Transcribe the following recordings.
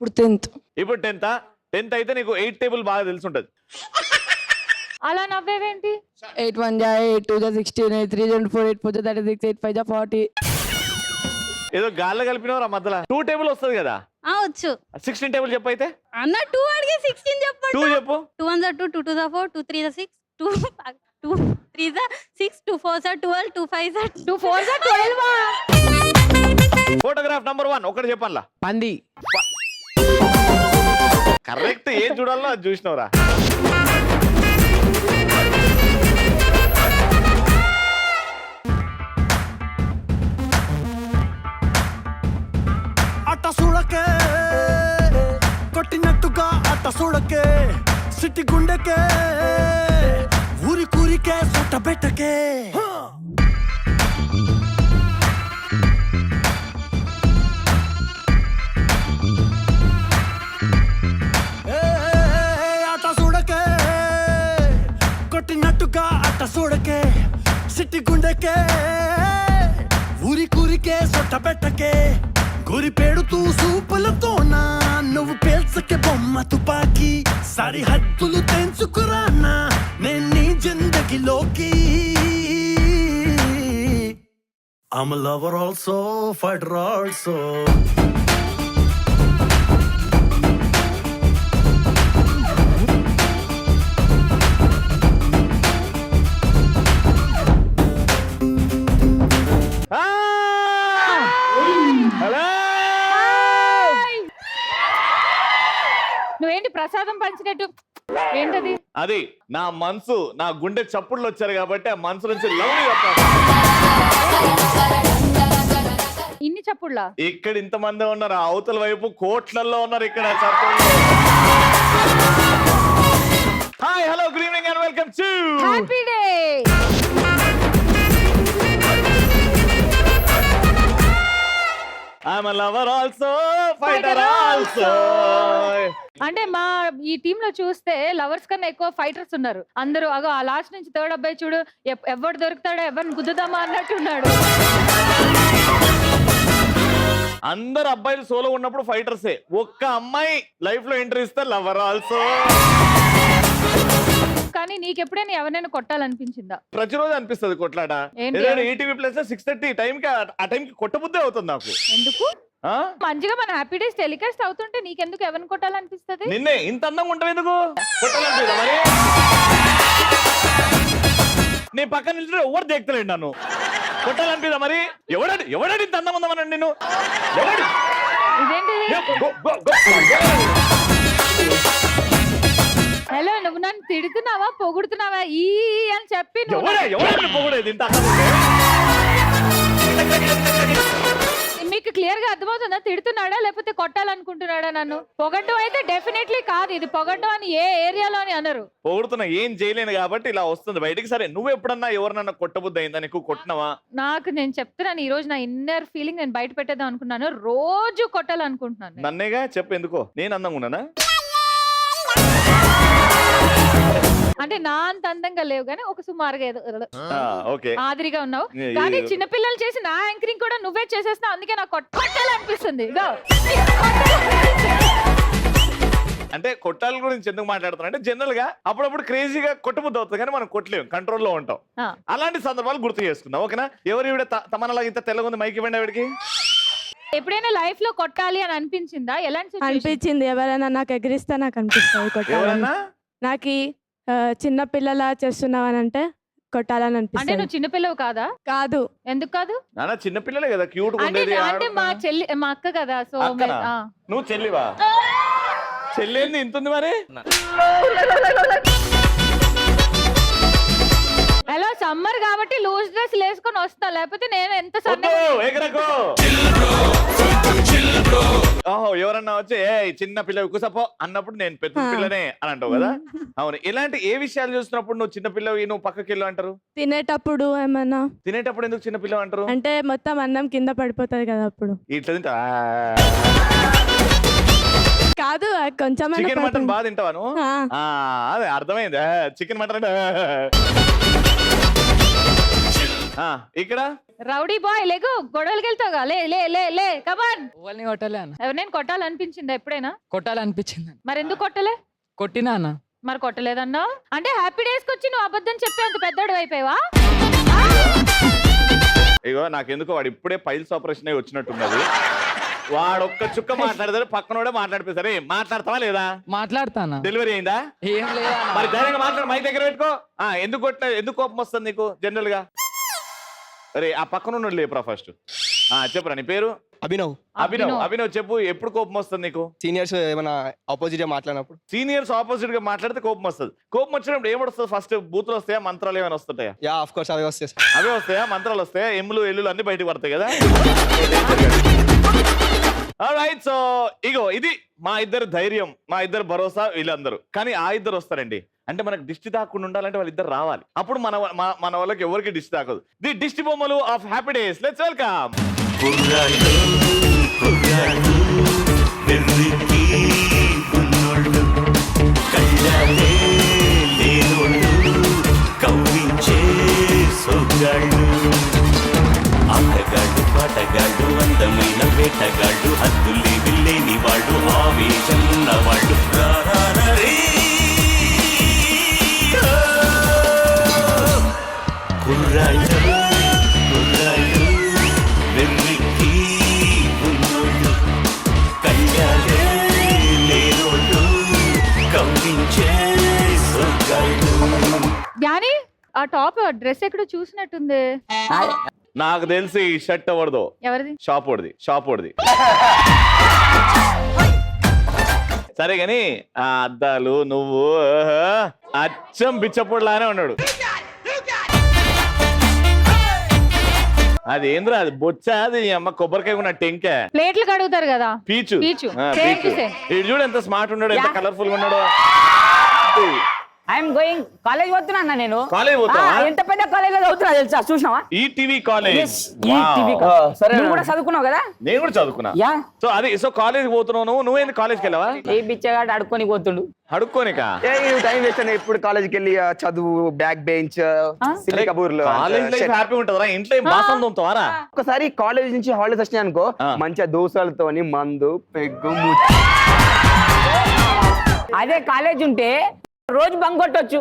ఇప్పుడు 10th. ఇప్పుడు 10th అయితే నీకు 8 టేబుల్ బాగా తెలిసి ఉంటది. అలా నవ్వేవేంటి? 8 1 जा 8 2 जा 16 8 3 जा 4 8 4 जा 36 8 5 जा 40. ఏదో గాల్లో కలిపినవరా మధ్యలో 2 టేబుల్ వస్తుంది కదా. వచ్చు 16 టేబుల్ చెప్పు అయితే. అన్న 2 అడిగే 16 చెప్పండి. 2 చెప్పు. 2 1 2 2 2 4 2 3 6 2 2 3 6 2 4 12 2 5 2 4 12. ఫోటోగ్రాఫ్ నంబర్ 1 ఒకటి చెప్పాలా. పంది. కరెక్ట్. ఏం చూడాలో అది చూసినవరా. అట్ట చూడకే కొట్టినట్టుగా అట్ట చూడకే సిట్టి గుండెకే ఊరి కూరికే సుట్ట పెట్టకే అట్ట చూడకే కొట్టినట్టుగా అట్ట చూడకే సిట్టి గుండెకే ఊరి కూరికే సుట్ట పెట్టకే గురి పెడుతూ సూపులతోనా నువ్వు పేల్చకే బొమ్మ తుపాకి సరిహద్దులు తెంచుకురానా నేను నీ జిందగీలోకి I'm a lover also, fighter also. నువ్వేంటి ప్రసాదం పంచినట్టు ఏంటది? అది నా మనసు, నా గుండె చప్పుళ్ళు వచ్చారు కాబట్టి ఆ మనసు నుంచి లవ్. ఇన్ని చప్పుళ్ళా? ఇక్కడ ఇంతమంది ఉన్నారు, అవతల వైపు కోట్లల్లో ఉన్నారు ఇక్కడ చప్పుళ్ళు. Hi hello good evening and welcome to happy day. I'm a lover also, fighter also. అంటే మా ఈ టీమ్ లో చూస్తే లవర్స్ కన్నా ఎక్కువ ఫైటర్స్ ఉన్నారు అందరూ. అగో ఆ లాస్ట్ నుంచి థర్డ్ అబ్బాయి చూడు, ఎవరు దొరుకుతాడో ఎవరిని గుద్దుదామా అన్నట్టున్నాడు. అందరు అబ్బాయిలు సోలో ఉన్నప్పుడు ఫైటర్సే, ఒక్క అమ్మాయి లైఫ్ లో ఎంట్రీ ఇస్తే లవర్ ఆల్సో. కానీ నీకెప్పుడైనా ఎవరైనా కొట్టాలనిపించిందా? ప్రతిరోజు అనిపిస్తుంది కొట్లాట. ఏంటి? ఈటీవీ ప్లస్ 6:30 టైంకి ఆ టైంకి కొట్టబుద్దే అవుతుంది నాకు. ఎందుకు? ఆ? మంచిగా మన హ్యాపీ డేస్ టెలికాస్ట్ అవుతుంటే నీకెందుకు ఎవరిని కొట్టాలనిపిస్తుంది? నిన్నే ఇంత అందంగా ఉంటావు ఎందుకు కొట్టాలనిపిదా మరి? నీ పక్కన నిల్చుంటే ఎవరు దేక్తలేండి నన్ను, కొట్టాలనిపిదా మరి? ఎవడాడి ఇంత అందం ఉందామనండి నేను? ఎవడు? ఇదేంటి? హలో, నువ్వు నన్ను తిడుతున్నావా పొగుడుతున్నావా ఈ అని చెప్పి ఎవరు పొగడేది ఇంత మీకు క్లియర్ గా అర్థమవుతుందా? తిడుతున్నాడా లేకపోతే కొట్టాలనుకుంటున్నాడా నన్ను? పొగడ్డం అయితే డెఫినెట్లీ కాదు. ఇది పొగడ్డం అని ఏ ఏరియాలో అని అనరు. పొగుడుతున్నా ఏం చేయలేను కాబట్టి ఇలా వస్తుంది బయటికి. సరే నువ్వు ఎప్పుడన్నా ఎవరినన్నా కొట్టబుద్ధి అయిందా నీకు? కొట్టినవా? నాకు నేను చెప్తున్నాను, ఈ రోజు నా ఇన్నర్ ఫీలింగ్ నేను బయట పెట్టేద్దాం అనుకున్నాను. రోజు కొట్టాలనుకుంటున్నాను. నన్నేగా చెప్పు ఎందుకో? నేను అందంగా ఉన్నానా? అంటే నా అంత అందంగా లేవు కానీ ఒక సుమారుగా ఏదో ఓకే ఆదిరిగా ఉన్నావు. కానీ చిన్నపిల్లలు చేసి నా యాంకరింగ్ కూడా నువ్వే చేసేస్తున్నావు. అందుకే నాకు కొట్టాలనిపిస్తుంది. అంటే కొట్టాల గురించి ఎందుకు మాట్లాడుతున్నా అంటే జనరల్ గా అప్పుడప్పుడు క్రేజీగా కొట్టబుద్ధి అవుతుంది కానీ మనం కొట్టలేము, కంట్రోల్లో ఉంటాం. అలాంటి సందర్భాలు గుర్తు చేసుకుందాం. ఓకేనా? ఎవరు ఇవిడ తమనలాగా ఇంత తెల్లగా ఉంది, మైక్ ఇవ్వండి ఆవిడకి. ఎప్పుడైనా లైఫ్ లో కొట్టాలి అని అనిపించిందా? ఎలాంటి అనిపించింది. ఎవరైనా నాకు ఎగిరిస్తే నాకు అనిపిస్తుంది కొట్టాలని. నాకు చిన్న పిల్లల చేస్తున్నావు అని అంటే కొట్టాలని అంటే అనిపిస్తుంది. నువ్వు చిన్నపిల్లవు కాదా? కాదు. ఎందుకు కాదు? నాన్న చిన్నపిల్లలే కదా, క్యూట్ అంటే ఉండేది. అంటే మా చెల్లి మా అక్క కదా. సో అక్కనా? నువ్వు చెల్లివా? చెల్లేంది ఇంత ఉంది మరి? ఎలా సమ్మర్ కాబట్టి లూజ్ డ్రెస్ వేసుకొని వస్తా, లేకపోతే నేను ఎంత ఎవరన్నా వచ్చి ఏ చిన్న పిల్ల కుసపో అన్నప్పుడు నేను పెద్ద పిల్లనే అని అంటావు కదా. అవును. ఇలాంటి ఏ విషయాలు చూస్తున్నప్పుడు నువ్వు చిన్న పిల్లవి నువ్వు పక్కకి వెళ్ళు అంటారు? తినేటప్పుడు ఏమన్నా. తినేటప్పుడు ఎందుకు చిన్న పిల్ల అంటారు? అంటే మొత్తం అన్నం కింద పడిపోతుంది కదా అప్పుడు. ఇట్లా తింటా కాదు, కొంచెం చికెన్ మటన్ బాగా తింటావా నువ్వు? అదే అర్థమైంది. చికెన్ మటన్ ఇక్కడ రౌడీ బాయ్ లేకు గొడవలకి వెళ్తావుగా లే లే లే లే కమాన్. ఎవరిని కొట్టలే అన్న. ఎవరినైనా కొట్టాలనిపించిందా ఎప్పుడైనా? కొట్టాలనిపించింది అన్న. మరి ఎందుకు కొట్టలే? కొట్టినా అన్న. మరి కొట్టలేదన్నా అంటే హ్యాపీ డేస్ కి వచ్చి నువ్వు అబద్ధం చెప్పే అంత పెద్దోడు అయిపోయావా? ఇగో నాకెందుకో వాడు ఇప్పుడే పైల్స్ ఆపరేషన్ అయి వచ్చినట్టున్నది. వాడు ఒక్క చుక్క మాట్లాడతాడు, పక్కనోడే మాట్లాడిపోతారు. మాట్లాడతావా లేదా? మాట్లాడతానా? డెలివరీ అయిందా? ఏం లేదా మరి ధైర్యంగా మాట్లాడు, మైక్ దగ్గర పెట్టుకో. ఎందుకు కొట్టిన, ఎందుకు కోపం వస్తుంది నీకు జనరల్ గా? అరే ఆ పక్కన ఉన్నాడు లేపురా ఫస్ట్. చెప్పురా నీ పేరు? అభినవ్. అభినవ్ చెప్పు, ఎప్పుడు కోపం వస్తుంది నీకు? సీనియర్స్ ఏమైనా ఆపోజిట్ గా మాట్లాడినప్పుడు. సీనియర్స్ ఆపోజిట్ గా మాట్లాడితే కోపం వస్తుంది. కోపం వచ్చినప్పుడు ఏమొస్తుంది? ఫస్ట్ బూతులు వస్తాయా, మంత్రాలు ఏమైనా వస్తుంటాయా? యా ఆఫ్ కోర్స్ అవే వస్తాయి. అవే వస్తాయా? మంత్రాలు వస్తాయా? ఎమ్ములు ఎల్లులు అన్ని బయటకు పడతాయి కదా. ఆల్రైట్, సో ఇగో ఇది మా ఇద్దరు ధైర్యం, మా ఇద్దరు భరోసా వీళ్ళందరూ. కానీ ఆ ఇద్దరు వస్తారండి, అంటే మనకు దిష్టి తాకుండా ఉండాలంటే వాళ్ళిద్దరు రావాలి. అప్పుడు మన వాళ్ళకి ఎవరికి దిష్టి తాకదు. ది దిష్టి బొమ్మలు of happy days. Let's welcome. ఆటగాడు పాటగాడు అందమైన వేటగాడు హద్దులే విల్లేని వాడు ఆవేశం ఉన్నవాడు కుర్రాళ్ళు కుర్రాళ్ళు వెర్రికి ఉన్నోళ్ళు కళ్యాణే లేనోళ్ళు కవ్వించే సొగ్గాళ్ళు. జ్ఞాని ఆ టాప్ డ్రెస్ ఎక్కడో చూసినట్టుంది. నాకు తెలిసి ఈ షర్ట్ ఎవరిదో? ఎవరిది? షాప్ ఓడిది. సరే గాని ఆ అద్దాలు నువ్వు అచ్చం బిచ్చపొడిలానే ఉన్నాడు. అది ఏంద్రా, అది బొచ్చ, అది అమ్మ కొబ్బరికాయ ఉన్న టెంకే. ప్లేట్లు కడుగుతారు కదా, పీచు. Same to same. ఇటు చూడు ఎంత స్మార్ట్ ఉన్నాడు, ఎంత కలర్ఫుల్ గా ఉన్నాడు. ఐఎమ్ గోయింగ్ కాలేజ్ పోతున్నా అన్న నేను. కాలేజ్ పోతావా? ఎంత పెద్ద కాలేజ్ లో చదువుతున్నా తెలుసా? చూసినావా? ETV college. నువ్వు కూడా చదువుకున్నావు కదా? నేను కూడా చదువుకున్నా. యా. సో కాలేజ్ పోతున్నావు. నువ్వేంది కాలేజ్కి వెళ్ళావా? ఏ బిచ్చగాడు అడుక్కొని పోతుండు. అడుక్కోనికా? టైం వేస్ట్ అని ఎప్పుడు కాలేజ్కి వెళ్ళి చదువు, back bench, silly Kaburlu. College life happy ఉంటదరా, ఇంట్లో ఏం బాసం తోముతావారా? ఒకసారి కాలేజ్ నుంచి హాలిడేస్ వచ్చినాయి అనుకో, మంచిగా దోస్తులతోని మందు పెగ్గు అదే కాలేజ్ ఉంటే రోజు బంక్ కొట్టొచ్చు.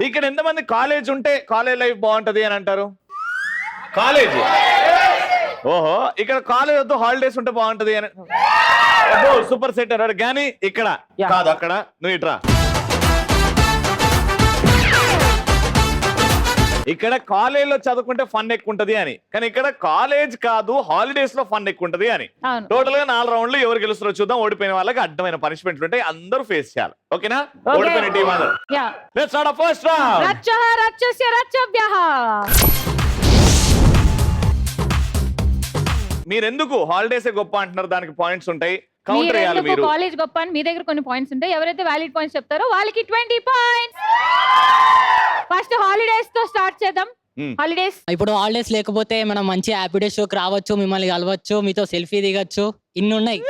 ఇక్కడ ఎంతమంది కాలేజ్ ఉంటే కాలేజ్ లైఫ్ బాగుంటది అని అంటారు? కాలేజ్ ఓహో, ఇక్కడ కాలేజ్ వద్దు హాలిడేస్ ఉంటే బాగుంటది అని. సూపర్ సెట్ అన్నాడు. కానీ ఇక్కడ కాదు, అక్కడ నువ్వు ఇట్రా. ఇక్కడ కాలేజ్ లో చదువుకుంటే ఫన్ ఎక్కువ ఉంటది అని, కానీ ఇక్కడ కాలేజ్ కాదు హాలిడేస్ లో ఫన్ ఎక్కువ ఉంటది అని. టోటల్ గా 4 రౌండ్లు ఎవరు గెలుస్తారో చూద్దాం. ఓడిపోయిన వాళ్ళకి అడ్డమైన పనిష్మెంట్లు ఉంటాయి, అందరూ ఫేస్ చేయాలి. ఓకేనా? ఓడిపోయిన టీం అందరూ. Let's start the first round. రచ్చః రచ్చస్య రచ్చభ్యః. మీరెందుకు హాలిడేస్ గొప్ప అంటున్నారు? దానికి పాయింట్స్ ఉంటాయి, కౌంటర్ చేయాలి మీరు. కాలేజ్ గొప్ప అని మీ దగ్గర కొన్ని పాయింట్స్ ఉంటాయి. ఎవరైతే వ్యాలిడ్ పాయింట్స్ చెప్తారో వాళ్ళకి 20 పాయింట్స్. ఫస్ట్ హాలిడేస్ తో స్టార్ట్ చేద్దాం. హాలిడేస్ ఇప్పుడు హాలిడేస్ లేకపోతే మనం మంచి హ్యాపీ డే షోకి రావచ్చు, మిమ్మల్ని కలవచ్చు, మీతో సెల్ఫీ దిగచ్చు, ఇన్ని ఉన్నాయి.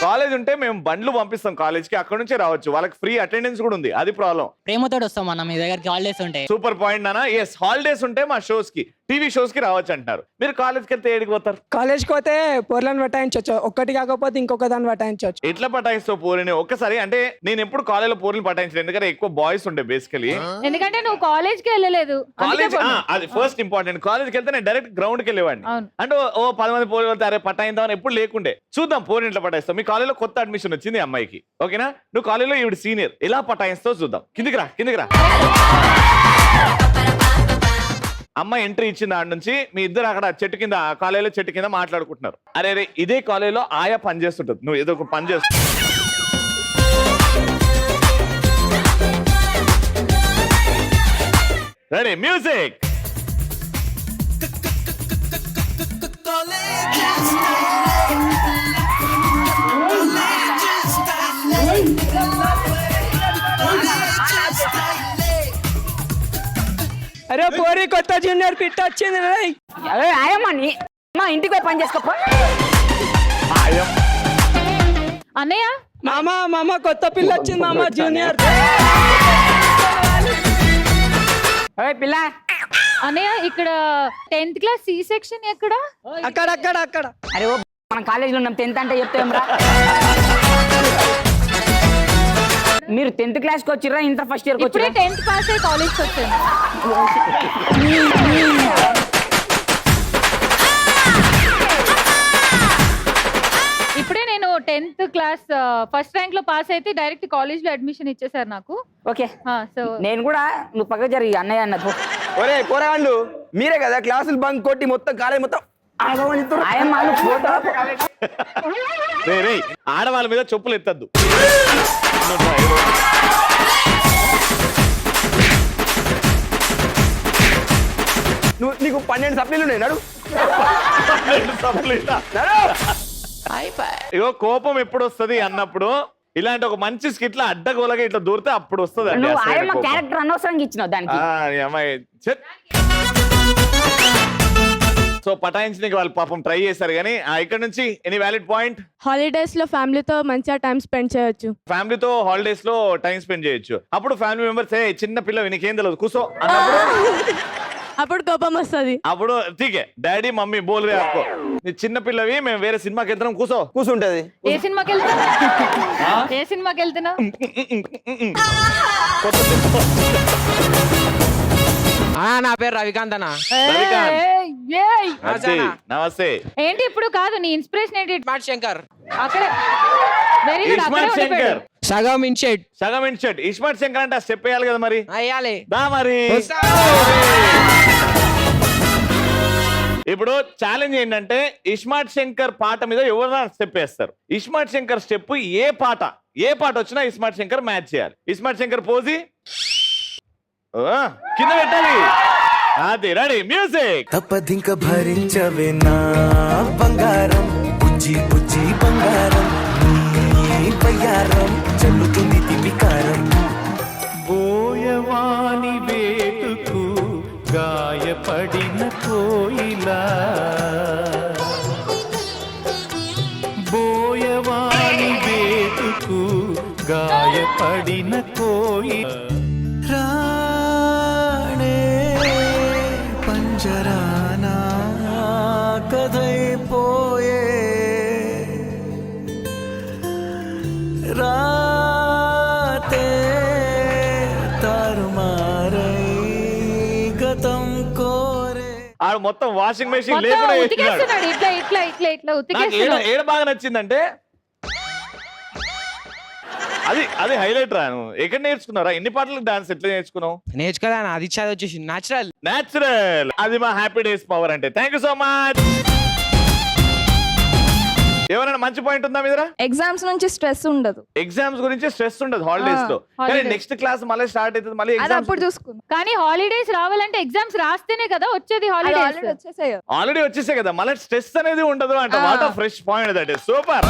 కాలేజ్ ఉంటే మేము బండ్లు పంపిస్తాం కాలేజ్ కి, అక్కడ నుంచే రావచ్చు. వాళ్ళకి ఫ్రీ అటెండెన్స్ కూడా ఉంది, అది ప్రాబ్లం. ప్రేమతో వస్తాం అన్న మీ దగ్గరికి హాలిడేస్ ఉంటే. సూపర్ పాయింట్ నాన్న. ఎస్, హాలిడేస్ ఉంటే మా షోస్ కి, టీవీ షోస్ కి రావచ్చు అంటున్నారు. మీరు కాలేజ్కి వెళ్తే ఏడికి పోతారు? కాలేజ్కి పోతే పోర్లను పటాయించవచ్చు, ఒక్కటి కాకపోతే ఇంకొక దాన్ని పటాయించవచ్చు. ఎట్లా పటాయిస్తావు పోరిని? ఒక్కసారి అంటే నేను ఎప్పుడు కాలేజ్ లో పోరిని పటాయించలేదు, ఎందుకంటే ఎక్కువ బాయ్స్ ఉండే బేసికలీ. ఎందుకంటే నువ్వు కాలేజ్ కి వెళ్ళలేదు. కాలేజ్ అది ఫస్ట్ ఇంపార్టెంట్. కాలేజ్కి వెళ్తే నేను డైరెక్ట్ గ్రౌండ్ కి వెళ్ళేవాడిని. అంటే 10 మంది పోరి వెళ్తే అరే పటాయిద్దామని ఎప్పుడు లేకుండే. చూద్దాం పోరిని ఎట్లా పటాయిస్తాం. మీ కాలేజ్ లో కొత్త అడ్మిషన్ వచ్చింది అమ్మాయికి, ఓకేనా? నువ్వు కాలేజ్ లో ఈవిడ సీనియర్, ఎలా పటాయిస్తావు చూద్దాం. కిందికి రా. అమ్మాయి ఎంట్రీ ఇచ్చింది, ఆడ నుంచి మీ ఇద్దరు అక్కడ చెట్టు కింద, కాలేజీలో చెట్టు కింద మాట్లాడుకుంటున్నారు. అరే ఇదే కాలేజీలో ఆయా పని చేస్తుంటది, నువ్వు ఏదో ఒక పని చేస్తు. Ready, music. అరే పోరి కొత్త జూనియర్ పిట్ వచ్చింది. ఆయమ్మని మా ఇంటికి పోయి పని చేసుకోపో. అన్నయ్య మామ కొత్త పిల్ల వచ్చింది మామ, జూనియర్. ఓయ్ పిల్ల అన్నయ్య ఇక్కడ 10th క్లాస్ సి సెక్షన్ ఎక్కడ? అక్కడ అరే ఓ మన కాలేజీలో ఉన్నాం 10th అంటే చెప్తాం రా. మీరు 10th క్లాస్ కి వచ్చిర్రా ఇంటర్ ఫస్ట్ ఇయర్ కి ఇప్పుడే వచ్చిర్రా? 10th పాస్ అయ్యి కాలేజ్ కి వచ్చాను. ఇప్పుడే నేను 10th క్లాస్ ఫస్ట్ ర్యాంక్ లో పాస్ అయితే డైరెక్ట్ కాలేజ్ లో అడ్మిషన్ ఇచ్చేసారు నాకు. ఓకే సో నేను కూడా నువ్వు పక్క జరిగి అన్నయ్య అన్న పో. ఒరే పోరాళ్ళు మీరే కదా క్లాసులు బంక్ కొట్టి మొత్తం కాలేజ్ మొత్తం ఆయమ్మ నువ్వు ఫోటో రే ఆడవాళ్ళ మీద చెప్పులు ఎత్తద్దు. నువ్వు నీకు 12 సప్లీలు ఉన్నాయి నడు ఇగో కోపం ఎప్పుడు వస్తది అన్నప్పుడు ఇలాంటి ఒక మంచి స్కిట్ లో అడ్డగోలగా ఇట్లా దూరితే అప్పుడు వస్తుంది అండి. నువ్వు ఆయమ్మ క్యారెక్టర్ అనవసరంగా ఇచ్చినావు దానికి. అమ్మాయి సో పటాయించడానికి వాళ్ళు పాపం ట్రై చేశారు కానీ ఇక్కడ నుంచి ఎనీ వ్యాలిడ్ పాయింట్. హాలిడేస్ లో ఫ్యామిలీతో మంచిగా టైం స్పెండ్ చేయొచ్చు. ఫ్యామిలీతో హాలిడేస్ లో టైం స్పెండ్ చేయొచ్చు. అప్పుడు ఫ్యామిలీ మెంబర్స్ చిన్న పిల్ల నీకేం తెలియదు కూసో అన్నప్పుడు అప్పుడు కోపం వస్తుంది. అప్పుడు ఠీకే డాడీ మమ్మీ బోల్ రే ఆప్కో నీ చిన్న పిల్లవి మేము వేరే సినిమాకి వెళ్తున్నాం కూర్చుంటది. ఏ సినిమాకి వెళ్తున్నా? ఏ సినిమాకి వెళ్తున్నా? నా పేరు రవికాంత్ అన్న. నమస్తే. ఏంటి ఇప్పుడు కాదు నీ ఇన్స్పిరేషన్ ఏంటి? స్మార్ట్ శంకర్ అక్కడ వెరీ గుడ్. ఇస్మార్ట్ శంకర్ సగం ఇన్షెట్ సగం ఇన్షర్ట్. ఇస్మార్ట్ శంకర్ అంటే ఆ స్టెప్ వేయాలి కదా మరి. అయ్యాలి దా మరి. ఇప్పుడు ఛాలెంజ్ ఏంటంటే ఇస్మార్ట్ శంకర్ పాట మీద ఎవరైనా స్టెప్ వేస్తారు. ఇస్మార్ట్ శంకర్ స్టెప్ ఏ పాట వచ్చినా ఇస్మార్ట్ శంకర్ మ్యాచ్ చేయాలి. ఇస్మార్ట్ శంకర్ పోజి కింద పెట్టాలి. అది రెడీ మ్యూజిక్. తప్పదింక భరించవే నా బంగారం బుజ్జి బుజ్జి బంగారం నీ బయ్యారం చల్లుతుంది తిమికారం బోయవాని వేటుకు గాయపడిన కోయిలా బోయవాని వేటుకు గాయపడిన కోయిలా రాణే పంజరానా కథైపోయే రాతే తారుమారై గతం కోరే. ఆడు మొత్తం వాషింగ్ మెషిన్ లేకుండా చేస్తున్నాడు. ఉతికేస్తున్నాడు. ఇట్లా ఇట్లా ఇట్లా ఇట్లా నాకు ఉతికేస్తున్నాడు. ఏడ బాగా నచ్చిందంటే అది హైలైట్ రా. నువ్వు ఎక్కడ నేర్చుకున్నారా? ఎన్ని పాటలకు డాన్స్ ఎట్లా నేర్చుకున్నావు? నేర్చుకోదా అది చదివి వచ్చేసి న్యాచురల్. అది మా హ్యాపీ డేస్ పవర్ అంటే. Thank you so much. ఎవరైనా మంచి పాయింట్ ఉందా మీదరా? ఎగ్జామ్స్ నుంచి స్ట్రెస్ ఉండదు. ఎగ్జామ్స్ గురించి స్ట్రెస్ ఉండదు హాలిడేస్ లో. కానీ holidays. నెక్స్ట్ క్లాస్ మళ్ళీ స్టార్ట్ అవుతుంది. మళ్ళీ అది ఎగ్జామ్స్ అప్పుడు చూసుకుందాం. కానీ హాలిడేస్ రావాలంటే ఎగ్జామ్స్ రాస్తేనే కదా వచ్చేది హాలిడేస్. వచ్చేసాయి. ఆల్రెడీ వచ్చేసాయి కదా, మళ్ళీ స్ట్రెస్ అనేది ఉండదు అంట. What of fresh point that is super.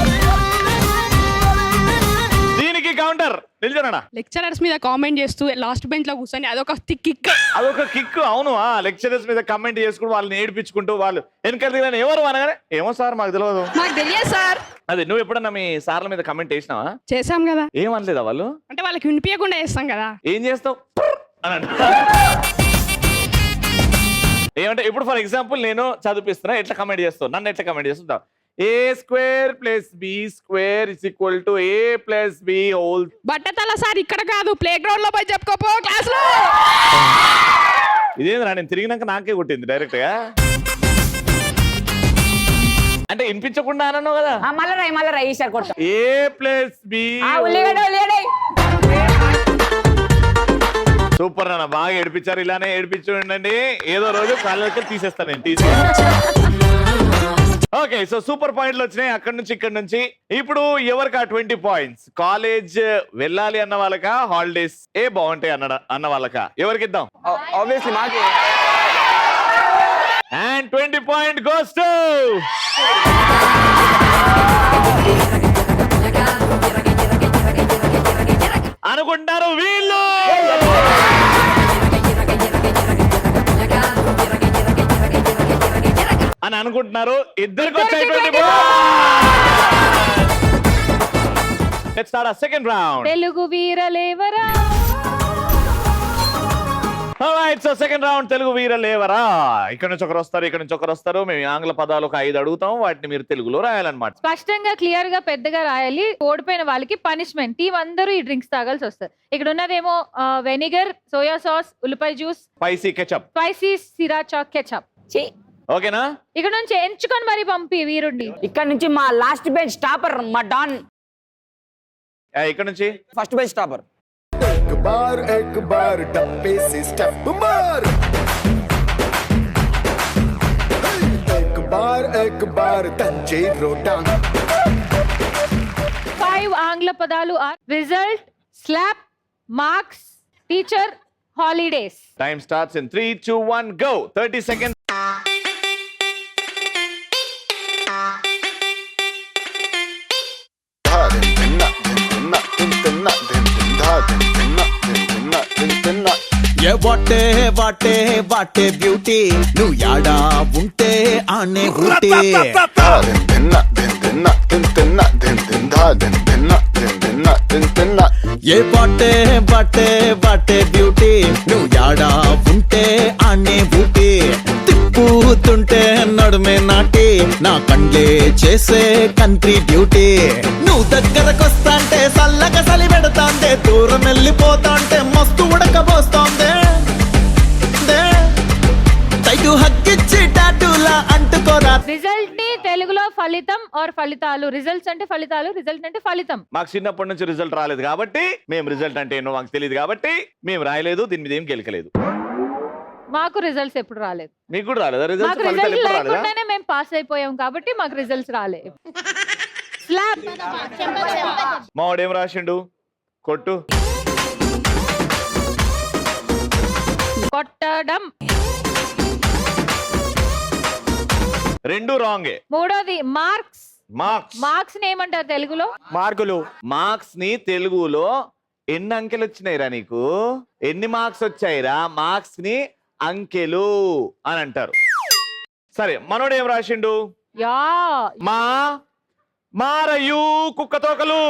దీనికి కౌంటర్ నిల్చోనా? లెక్చరర్స్ మీద కామెంట్ చేస్తూ లాస్ట్ బెంచ్ లో కూర్చొని అదొక కిక్. అదొక కిక్. అవును, లెక్చరర్స్ మీద కమెంట్ చేసుకుంటూ వాళ్ళని ఏడిపించుకుంటూ వాళ్ళు వెనకాల దిగిన ఎవరు అనగానే ఏమో సార్ మాకు తెలియదు. మాకు తెలియదు సార్. అదే నువ్వు ఎప్పుడన్నా మీ సార్ల మీద కమెంట్ చేసినావా? చేసాం కదా. ఏమనలేదా వాళ్ళు? అంటే వాళ్ళకి వినిపించకుండా చేస్తాం కదా. ఏం చేస్తావు అని అంట. ఏమంటే ఇప్పుడు ఫర్ ఎగ్జాంపుల్ నేను చదివిస్తున్నా, ఎట్లా కమెంట్ చేస్తావు? నన్ను ఎట్లా కమెంట్ చేస్తుంటావు? a² + b² = a + b whole. బట్టతల సార్ ఇక్కడ కాదు, ప్లే గ్రౌండ్ లో పోయి చెప్పుకోపో క్లాస్ లో. ఇదేంద్రా నేను తిరిగినాక నాకే కొట్టింది డైరెక్ట్ గా. అంటే వినిపించకుండా అన్నావు కదా. మళ్ళీ రై ఈసారి కొడతా. a + b సూపర్ అన్న, బాగా ఏడిపించారు. ఇలానే ఏడిపించు ఉండండి. ఏదో రోజు కాళ్ళకి తీసేస్తాను నేను. ఓకే, సో సూపర్ పాయింట్లు వచ్చినాయి అక్కడ నుంచి ఇక్కడ నుంచి. ఇప్పుడు ఎవరికి 20 పాయింట్స్? కాలేజ్ వెళ్ళాలి అన్న వాళ్ళకా, హాలిడేస్ బాగుంటాయి అన్న వాళ్ళకా? ఎవరికి ఇద్దాం? ఆబ్వియస్లీ మాకే. అండ్ 20 పాయింట్ గోస్ టు అనుకుంటారు వీళ్ళు అని అనుకుంటున్నారు. ఇద్దరికి వచ్చాయి 20 పాయింట్స్. లెట్స్ స్టార్ట్ ఆ సెకండ్ రౌండ్. తెలుగు వీరలేవరా. Alright, so second round Telugu వీరలేవరా. ఇక్కడ నుంచి ఒకరు వస్తారు, ఇక్కడ నుంచి ఒకరు వస్తారు. మేము ఆంగ్ల పదాలు ఒక 5 అడుగుతాం, వాటిని మీరు తెలుగులో రాయాలన్నమాట. స్పష్టంగా క్లియర్ గా పెద్దగా రాయాలి. ఓడిపోయిన వాళ్ళకి పనిష్మెంట్. టీం అందరూ ఈ డ్రింక్స్ తాగాల్సి వస్తారు. ఇక్కడ ఉన్నదేమో వెనిగర్, సోయా సాస్, ఉల్లిపాయ juice, spicy ketchup, spicy sriracha ketchup. ఓకేనా? ఇక్కడ నుంచి ఎంచుకొని మరి పంపి వీరుడిని. ఇక్కడ నుంచి మా లాస్ట్ బెంచ్ టాపర్ మా డాన్. ఇక్కడ నుంచి ఫస్ట్ బెంచ్ టాపర్. एक बार डब्बे से स्टेप मार, एक बार तंजे रोटांग. 5 ఆంగ్ల పదాలు are result, slap, marks, teacher, holidays. Time starts in 3, 2, 1 go. 30 seconds. ఏ వాటే వాటే వాటే బ్యూటీ, నువ్వు యాడా ఉంటే ఆనే ఊటీ. ఏ వాటే వాటే వాటే బ్యూటీ, నువ్వు యాడా ఉంటే ఆనే ఊటీ. తిప్పుతుంటే నడుమే నాటి, నా కండ్లే చేసే కంట్రీ డ్యూటీ. నువ్వు దగ్గరకొస్తాంటే సల్లగా సలి పెడతాంటే, దూరం వెళ్ళిపోతాంటే మస్తు ఉడకబోస్తాందే. తైటు హక్కిచ్చి టాటూలా అంటుకోరా. రిజల్ట్ ని తెలుగులో ఫలితం ఆర్ ఫలితాలు. రిజల్ట్స్ అంటే ఫలితాలు, రిజల్ట్ అంటే ఫలితం. మాకు చిన్నప్పటి నుంచి రిజల్ట్ రాలేదు కాబట్టి, మేము రిజల్ట్ అంటే ఏంటో మాకు తెలియదు కాబట్టి మేము రాయలేదు, దీని మీద ఏం గెలకలేదు. మాకు రిజల్ట్స్ ఎప్పుడు రాలేదు. మీకు కూడా రాలేదా రిజల్ట్? మాకు ఫలితాలు రిజల్ట్ ఎప్పుడు రాలేదా? లేకుండానే మేము పాస్ అయిపోయాం కాబట్టి మాకు రిజల్ట్స్ రాలేదు. స్లాప్. మావాడు ఏం రాసిండు? కొట్టు. కొట్టడం. రెండు రాంగే. మూడోది మార్క్స్. మార్క్స్. మార్క్స్ ని ఏమంటారు తెలుగులో? మార్కులు. మార్క్స్ ని తెలుగులో ఎన్ని అంకెలు వచ్చినాయిరా నీకు? ఎన్ని మార్క్స్ వచ్చాయిరా? మార్క్స్ ని అంకెలు అని అంటారు. సరే, మనోడు ఏం రాసిండు? యా. మా మారయు కుక్క తోకలు.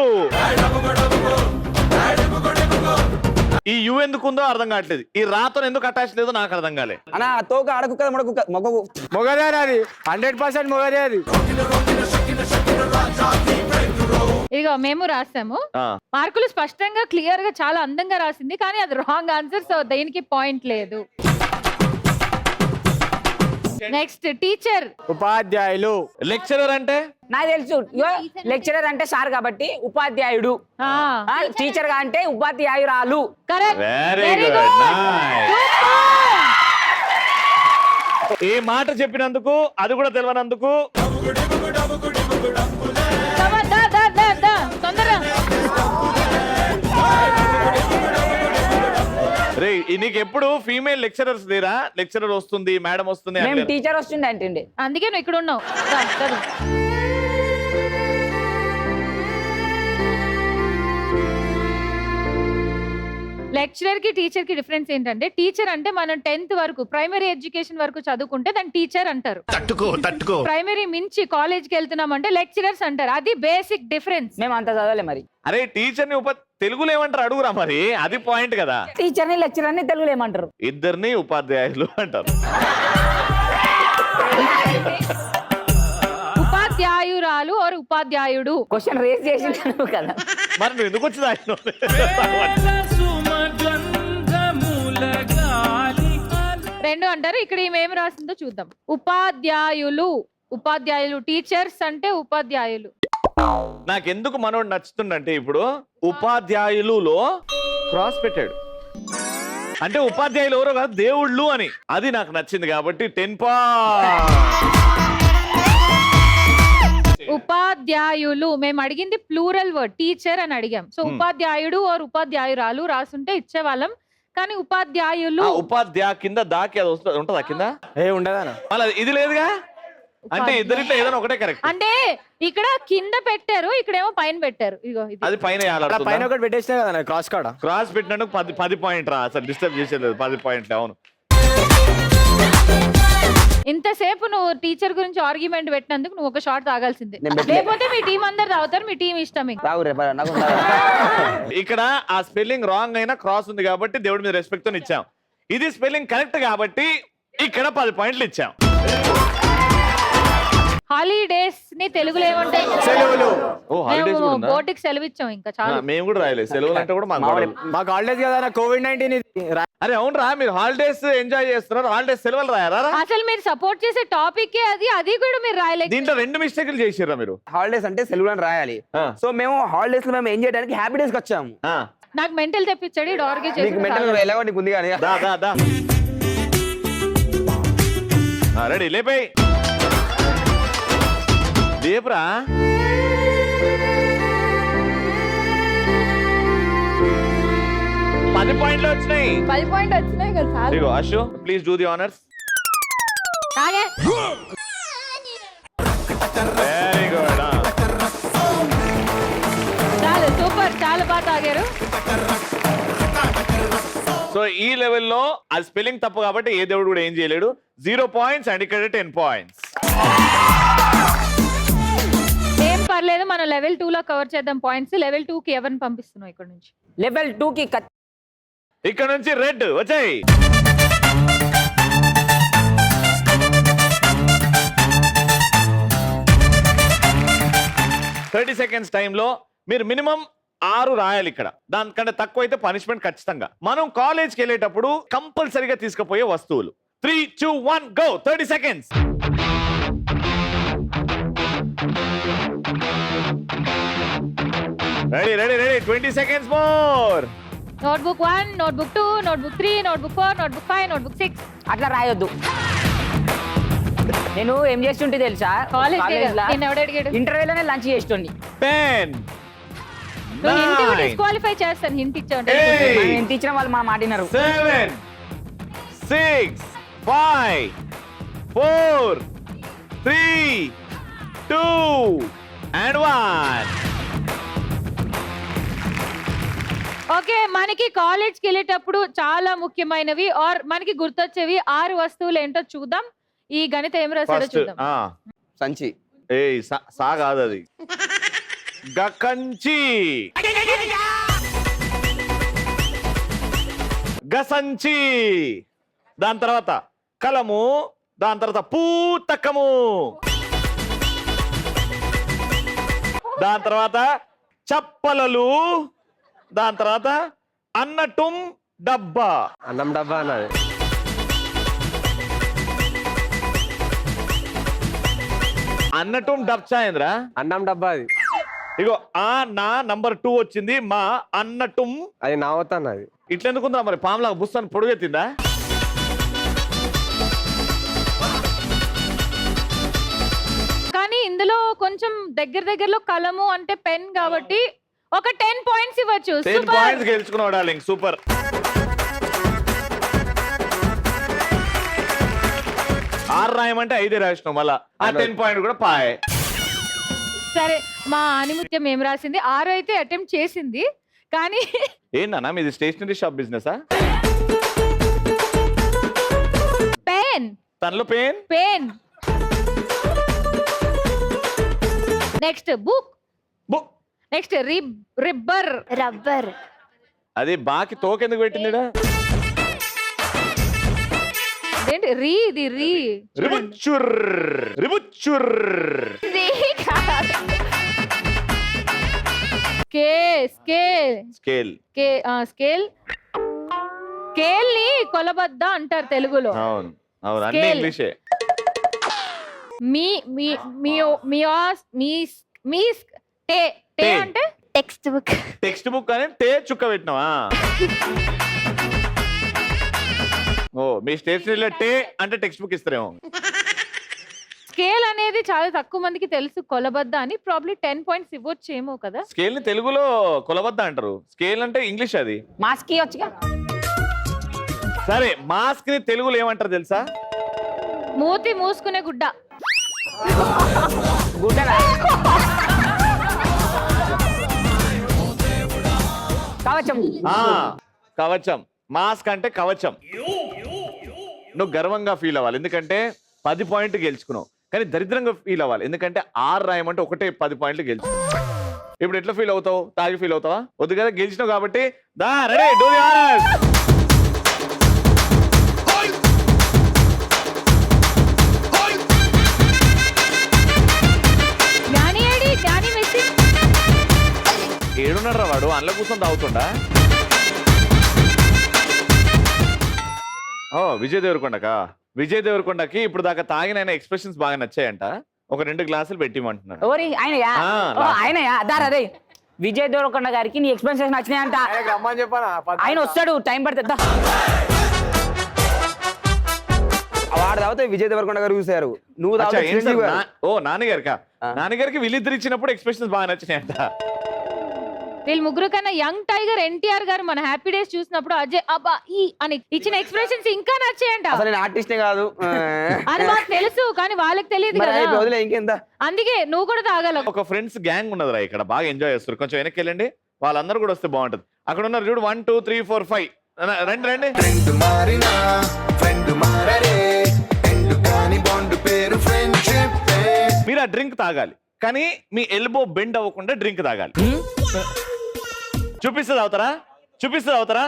ఈ యు ఎందుకుందో అర్థం కావట్లేదు. ఈ రాతో ఎందుకు అటాచ్ లేదో నాకు అర్థం కాలే. అన్న తోక అడకుక్క మొడకుక్క మొగకు. మొగదే అది 100% మొగదే అది. ఇదిగో మేము రాసాము. ఆ, మార్కులు స్పష్టంగా క్లియర్ గా చాలా అందంగా రాసింది, కానీ అది రాంగ్ ఆన్సర్. సో దేనికి పాయింట్ లేదు. Next teacher. ఉపాధ్యాయులు. లెక్చరర్ అంటే నాకు తెలుసు. లెక్చరర్ అంటే సార్ కాబట్టి ఉపాధ్యాయుడు. టీచర్ గా అంటే ఉపాధ్యాయురాలు. కరెక్ట్. Very good. ఏ మాట చెప్పినందుకు, అది కూడా తెలియనందుకు. రే, నీకు ఎప్పుడు ఫీమేల్ లెక్చరర్స్ లేరా? లెక్చరర్ వస్తుంది, మేడం వస్తుంది. మేము టీచర్ వస్తుంది అంటే అందుకే నువ్వు ఇక్కడ ఉన్నావు. లెక్చరర్ కి టీచర్ కి డిఫరెన్స్ ఏంటంటే, టీచర్ అంటే మనం 10th వరకు ప్రైమరీ ఎడ్యుకేషన్ వరకు చదువుకుంటే దాన్ని టీచర్ అంటారు. తట్టుకో ప్రైమరీ మించి కాలేజ్ కి వెళ్తున్నాం అంటే లెక్చరర్స్ అంటారు. అది బేసిక్ డిఫరెన్స్. మేము అంత చదవలే మరి. అరే, టీచర్ ని తెలుగులో ఏమంటారు అడుగురా మరి. అది పాయింట్ కదా. టీచర్ ని లెక్చరర్ ని తెలుగులో ఏమంటారు? ఇద్దరిని ఉపాధ్యాయులు అంటారు. ఉపాధ్యాయురాలు ఆర్ ఉపాధ్యాయుడు. క్వశ్చన్ రేస్ చేసి కదా. మరి నువ్వు ఎందుకు వచ్చింది ఆయన? రెండు అంటారు. ఇక్కడ ఏం రాసిందో చూద్దాం. ఉపాధ్యాయులు. ఉపాధ్యాయులు. టీచర్స్ అంటే ఉపాధ్యాయులు. నాకెందుకు మనోడు నచ్చుతుందంటే, ఇప్పుడు ఉపాధ్యాయులులో క్రాస్ పెట్టాడు అంటే ఉపాధ్యాయులు ఎవరో కాదు, దేవుళ్ళు అని. అది నాకు నచ్చింది కాబట్టి 10 ఉపాధ్యాయులు. మేము అడిగింది ప్లూరల్ వర్డ్, టీచర్ అని అడిగాం. సో ఉపాధ్యాయుడు ఆర్ ఉపాధ్యాయురాలు రాసుంటే ఇచ్చేవాళ్ళం. కానీ ఉపాధ్యాయులు. ఉపాధ్యాయ కింద దాకి అది ఉంటుందా కింద? ఉండదా? మళ్ళీ ఇది లేదుగా. అంటే ఇద్దరిట్లో ఏదైనా ఒకటే కరెక్ట్. అంటే ఇక్కడ కింద పెట్టారు, ఇక్కడేమో పైన పెట్టారు. ఇగో ఇది. అది పైన పైన ఒకటి పెట్టేసినా కదా క్రాస్ కాడ. క్రాస్ పెట్టినందుకు 10 పాయింట్ రా. అసలు డిస్టర్బ్ చేసేది 10 పాయింట్లు. అవును. ఇంతసేపు నువ్వు టీచర్ గురించి ఆర్గ్యుమెంట్ పెట్టినందుకు నువ్వు ఒక షాట్ తాగాల్సిందే. నేను పెట్టలే. లేకపోతే మీ టీం అందరు తాగుతారు. మీ టీం ఇష్టం మీకు. ఇక్కడ ఆ స్పెల్లింగ్ రాంగ్ అయినా క్రాస్ ఉంది కాబట్టి దేవుడి మీద రెస్పెక్ట్ తో ఇచ్చాం. ఇది స్పెల్లింగ్ కరెక్ట్ కాబట్టి ఇక్కడ 10 పాయింట్లు ఇచ్చాం. హాలిడేస్ ని తెలుగులో ఏమంటాయి? సెలవులు. ఓ హాలిడేస్ మేము కూడా ఉందా? బోటికి సెలవు ఇచ్చాం ఇంకా చాలా. మేము కూడా రాయలేదు సెలవులు అంటే కూడా మాకు గొడవలు. మాకు హాలిడేస్ కదా COVID-19 ఇది. అరే అవునరా మీరు హాలిడేస్ ఎంజాయ్ చేస్తున్నారు, హాలిడేస్ సెలవులు రాయారా? అసలు మీరు సపోర్ట్ చేసే టాపిక్ అది కూడా మీరు రాయలేదు. దీంట్లో 2 మిస్టేక్లు చేసిర్రా మీరు. హాలిడేస్ అంటే సెలవులు అని రాయాలి. సో మేము హాలిడేస్ లో మేము ఏం చేయడానికి హ్యాపీ డేస్ కి వచ్చాము. నాకు మెంటల్ తెప్పించాడు నీకు మెంటల్ ఆర్గ్యూ ఎలాగో నీకు ఉంది కానీ దా దా దా రెడీ లేపే లేపురా. పది పాయింట్లు వచ్చినాయి. 10 పాయింట్ వచ్చినాయి కదా సార్. ఇదిగో Ashu please do the honours. Very good. చాలా సూపర్, చాలా బాగా తాగారు. సో ఈ లెవెల్లో అది స్పెల్లింగ్ తప్పు కాబట్టి ఏ దేవుడు కూడా ఏం చేయలేడు. 0 పాయింట్స్ అండ్ ఇక్కడ 10 పాయింట్స్. ఏం పర్లేదు, మనం లెవెల్ 2 లో కవర్ చేద్దాం పాయింట్స్. లెవెల్ 2 కి ఎవరిని పంపిస్తున్నాం ఇక్కడ నుంచి? లెవెల్ 2 కి ఇక్కడ నుంచి రెడ్ వచ్చాయి. థర్టీ సెకండ్స్ టైంలో మీరు మినిమం 6 రాయాలి. ఇక్కడ దానికంటే తక్కువ అయితే పనిష్మెంట్ ఖచ్చితంగా. మనం కాలేజ్కి వెళ్ళేటప్పుడు కంపల్సరీగా తీసుకుపోయే వస్తువులు. 3, 2, 1 go. 30 seconds. Ready ready ready. 20 seconds more. Notebook 1, notebook 2, notebook 3, notebook 4, notebook 5, notebook 6. అట్లా రాయొద్దు. నేను ఏం చేస్తుంటే తెలుసా? కాలేజ్ ఇంటర్వ్యూలోనే లంచ్ చేస్తుండే. పెన్. డిస్క్వాలిఫై చేస్తాను హింట్ ఇచ్చాను. ఎంత ఇచ్చిన వాళ్ళు మా మాట వినరు. 7, 6, 5, 4, 3, 2 and 1. ఓకే, మనకి కాలేజ్కి వెళ్ళేటప్పుడు చాలా ముఖ్యమైనవి ఆర్ మనకి గుర్తొచ్చేవి 6 వస్తువులు ఏంటో చూద్దాం. ఈ గణిత ఏం రాశాడో చూద్దాం. సంచి. ఏయ్ సా కాదు అది. గకంచి, గసంచి, దాని తర్వాత కలము, దాని తర్వాత పూతకము, దాని తర్వాత చప్పలలు, దాని తర్వాత అన్నటుం డబ్బా. అన్నం డబ్బా అన్నది. అన్నటుం డబ్చా ఏంద్రా? అన్నం డబ్బా అది. ఇగో ఆ నా నంబర్ 2 వచ్చింది. మా అన్నటుం అది నా అవుతాను. ఇట్లెందుకుందా మరి? పాములా బుస్తాను పొడుగెత్తిందా? కానీ ఇందులో కొంచెం దగ్గరలో కలము అంటే పెన్ కాబట్టి ఒక 10 పాయింట్స్ ఇవ్వచ్చు. 10 పాయింట్స్ గెలుచుకున్నావు డార్లింగ్, సూపర్. ఆరు రాయమంటే 5 రాసినావు, మళ్ళా ఆ 10 పాయింట్ కూడా పాయ్. సరే, మా ఆనిముత్యం ఏం రాసింది? 6 అయితే అటెంప్ట్ చేసింది కానీ ఏంటన్నా మీది స్టేషనరీ షాప్ బిజినెస్? పెన్. తనలో pen. Pen. Next book. Book. Next రిబ్బర్. Rubber. అది బాకి తోకెందుకు పెట్టింది? ఏంటి రీ? ఇది రీ. రిబుచ్చుర్. రిబుచ్చుర్. స్కేల్. స్కేల్ ని కొలబద్ద అంటారు తెలుగులో. అవును అవును, అన్ని ఇంగ్లీషే. అంటే టెక్స్ట్ బుక్. టెక్స్ట్ బుక్ అని టే చుక్క పెట్టినావా? ఓ మీ స్టేషనరీలో టే అంటే టెక్స్ట్ బుక్ ఇస్తారేమో. స్కేల్ అనేది చాలా తక్కువ మందికి తెలుసు కొలబద్ద అని. ప్రాబ్లీ 10 పాయింట్స్ ఇవ్వచ్చేమో కదా. స్కేల్ ని తెలుగులో కొలబద్ద అంటారు. స్కేల్ అంటే ఇంగ్లీష్ అది. మాస్క్ వచ్చుగా. సరే, మాస్క్ ని తెలుగులో ఏమంటారు తెలుసా? మూతి మూసుకునే గుడ్డ. గుడ్డరా? కవచం. కవచం. మాస్క్ అంటే కవచం. నువ్వు గర్వంగా ఫీల్ అవ్వాలి ఎందుకంటే 10 పాయింట్లు గెలుచుకున్నావు. కానీ దరిద్రంగా ఫీల్ అవ్వాలి ఎందుకంటే 6 రాయమంటే ఒకటే 10 పాయింట్లు గెలుచుకున్నావు. ఇప్పుడు ఎట్లా ఫీల్ అవుతావు? తాగి ఫీల్ అవుతావా? వద్దు కదా, గెలిచినావు కాబట్టి దా రెడీ డూ ది ఆనర్స్. కోసం తాగుతుండా? ఓ విజయ్ దేవరకొండకా? విజయ్ దేవరకొండకి ఇప్పుడు దాకా తాగిన ఎక్స్ప్రెషన్స్ బాగా నచ్చాయంట. ఒక 2 గ్లాసులు పెట్టిమంటున్నాడు. ఓరి ఆయనయా? ఆ, ఓ ఆయనయా? దారా రే విజయ్ దేవరకొండ గారికి నీ ఎక్స్పెన్సెస్ నచ్చినాయంట. రమ్మని చెప్పానా? ఆయన వస్తాడు, టైం పడుతుందా? వాడు తాగితే విజయ్ దేవరకొండ గారు చూసారు, నువ్వు అచ్చా, తాగితే ఏం సార్? చిరంజీవి గారు. ఓ నాన్నగారికా? నాన్నగారికి వీళ్ళిద్దరు ఇచ్చినప్పుడు ఎక్స్ప్రెషన్స్ బాగా నచ్చినాయంట. వీళ్ళు ముగ్గురు కన్నా యంగ్ టైగర్ ఎన్టీఆర్ గారు మన హ్యాపీ డేస్ చూసినప్పుడు అజయ్ అబ్బా ఈ అని ఇచ్చిన ఎక్స్ప్రెషన్స్ ఇంకా నచ్చాయంట. అసలు నేను ఆర్టిస్టే కాదు. అది మాకు తెలుసు కానీ వాళ్ళకి తెలియదు మరి కదా, వదిలే ఇంకెంత. అందుకే నువ్వు కూడా తాగాల. ఒక ఫ్రెండ్స్ గ్యాంగ్ ఉన్నదిరా ఇక్కడ, బాగా ఎంజాయ్ చేస్తారు. కొంచెం వెనక్కి వెళ్ళండి, వాళ్ళందరూ కూడా వస్తే బాగుంటది. అక్కడ ఉన్నారు చూడు, 1 2 3 4 5. రండి రండి. ఫ్రెండ్ మారినా ఫ్రెండ్ మారరే ఎండ్ కాని బాండ్ పేరు ఫ్రెండ్షిప్. మీరు ఆ డ్రింక్ తాగాలి, కానీ మీ ఎల్బో బెండ్ అవ్వకుండా డ్రింక్ తాగాలి. చూపిస్తే తాగుతారా? చూపిస్తే తాగుతారా?